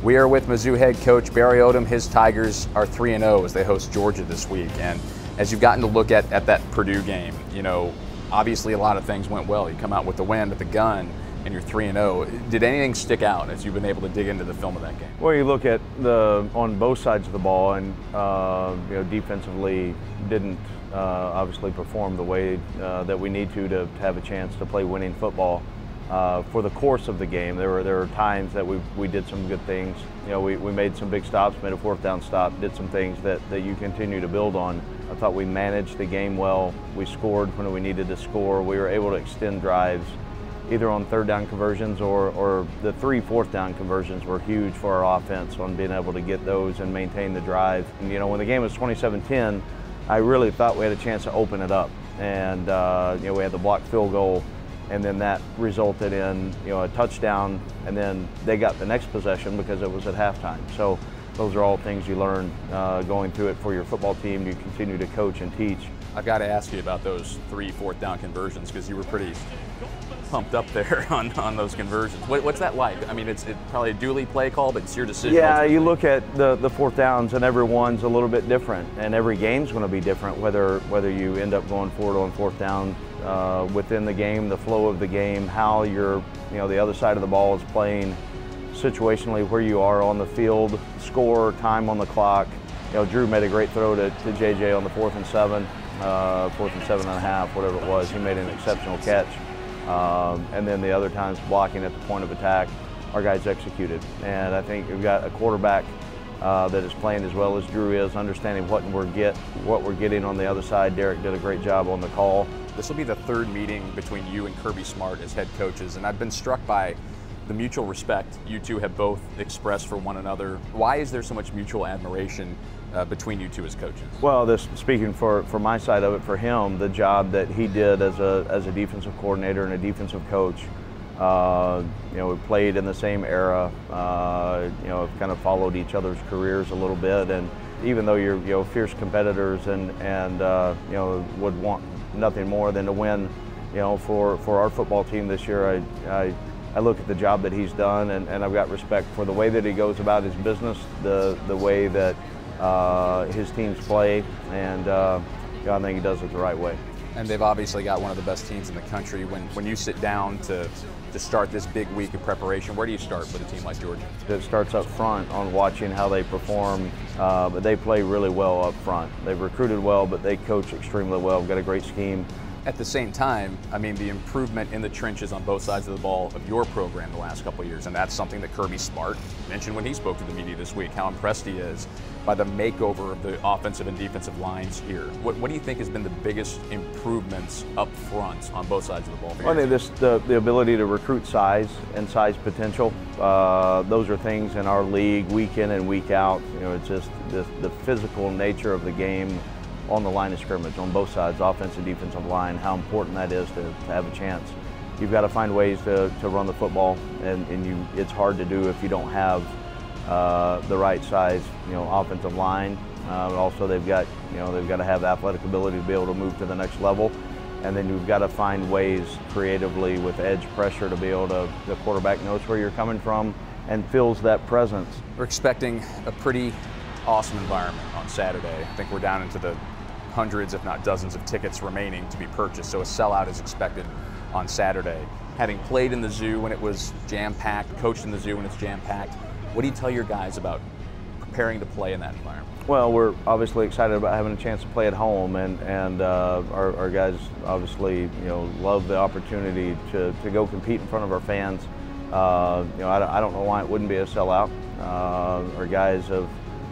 We are with Mizzou head coach Barry Odom. His Tigers are 3-0 as they host Georgia this week. And as you've gotten to look at that Purdue game, you know, obviously a lot of things went well. You come out with the win, with the gun, and you're 3-0. Did anything stick out as you've been able to dig into the film of that game? Well, you look at on both sides of the ball, and you know, defensively didn't obviously perform the way that we need to have a chance to play winning football. For the course of the game, there were times that we did some good things. You know, we made some big stops, made a fourth down stop, did some things that you continue to build on. I thought we managed the game well. We scored when we needed to score. We were able to extend drives, either on third down conversions or the 3 fourth down conversions were huge for our offense on being able to get those and maintain the drive. And, you know, when the game was 27-10, I really thought we had a chance to open it up. And, you know, we had the blocked field goal, and then that resulted in, you know, a touchdown, and then they got the next possession because it was at halftime. So those are all things you learn going through it for your football team. You continue to coach and teach. I've got to ask you about those 3 fourth down conversions because you were pretty pumped up there on those conversions. What's that like? I mean, it's probably a duly play call, but it's your decision. Yeah, ultimately. You look at the fourth downs, and every one's a little bit different, and every game's going to be different, whether you end up going forward on fourth down within the game, the flow of the game, how the other side of the ball is playing situationally, where you are on the field, score, time on the clock. You know, Drew made a great throw to JJ on the 4th and 7, 4th and 7.5, whatever it was. He made an exceptional catch. And then the other times blocking at the point of attack, our guys executed. And I think we've got a quarterback that is playing as well as Drew is, understanding what we're getting on the other side. Derek did a great job on the call. This will be the 3rd meeting between you and Kirby Smart as head coaches, and I've been struck by the mutual respect you two have both expressed for one another. Why is there so much mutual admiration between you two as coaches? Well, speaking for my side of it, for him, the job that he did as a defensive coordinator and a defensive coach, you know, we played in the same era, you know, kind of followed each other's careers a little bit, and even though you're, you know, fierce competitors and you know, would want nothing more than to win, you know, for our football team this year, I look at the job that he's done, and I've got respect for the way that he goes about his business, the way that his teams play, and you know, I think he does it the right way. And they've obviously got one of the best teams in the country. When you sit down to start this big week of preparation, where do you start with a team like Georgia? It starts up front on watching how they perform, but they play really well up front. They've recruited well, but they coach extremely well. We've got a great scheme. At the same time, I mean, the improvement in the trenches on both sides of the ball of your program the last couple of years, and that's something that Kirby Smart mentioned when he spoke to the media this week, how impressed he is by the makeover of the offensive and defensive lines here. What do you think has been the biggest improvements up front on both sides of the ball? Well, I think the ability to recruit size and size potential. Those are things in our league week in and week out. You know, it's just the physical nature of the game on the line of scrimmage on both sides, offensive and defensive line, how important that is to have a chance. You've got to find ways to run the football, and it's hard to do if you don't have the right size, you know, offensive line. Also, they've got to have athletic ability to be able to move to the next level, and then you've got to find ways creatively with edge pressure to be able to, the quarterback knows where you're coming from and feels that presence. We're expecting a pretty awesome environment on Saturday. I think we're down into the hundreds, if not dozens, of tickets remaining to be purchased, so a sellout is expected on Saturday. Having played in the Zoo when it was jam-packed, coached in the Zoo when it's jam-packed, what do you tell your guys about preparing to play in that environment? Well, we're obviously excited about having a chance to play at home, and our guys obviously, you know, love the opportunity to go compete in front of our fans. You know, I don't know why it wouldn't be a sellout. Our guys have,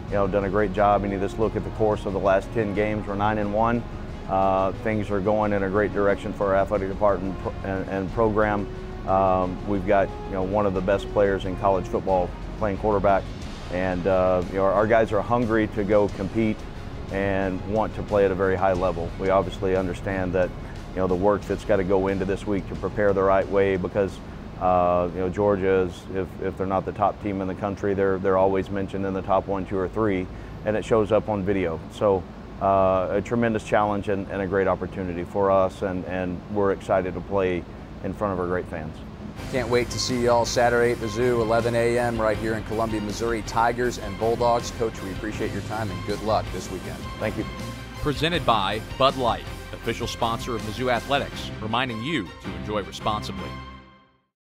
you know, done a great job, and you just look at the course of the last 10 games, we're 9-1. Things are going in a great direction for our athletic department and program. We've got, you know, one of the best players in college football playing quarterback, and you know, our guys are hungry to go compete and want to play at a very high level. We obviously understand that, you know, the work that's got to go into this week to prepare the right way, because you know, Georgia is, if they're not the top team in the country, they're always mentioned in the top 1, 2, or 3, and it shows up on video. So a tremendous challenge and a great opportunity for us, and we're excited to play in front of our great fans. Can't wait to see you all Saturday at Mizzou, 11 a.m. right here in Columbia, Missouri. Tigers and Bulldogs. Coach, we appreciate your time and good luck this weekend. Thank you. Presented by Bud Light, official sponsor of Mizzou Athletics, reminding you to enjoy responsibly.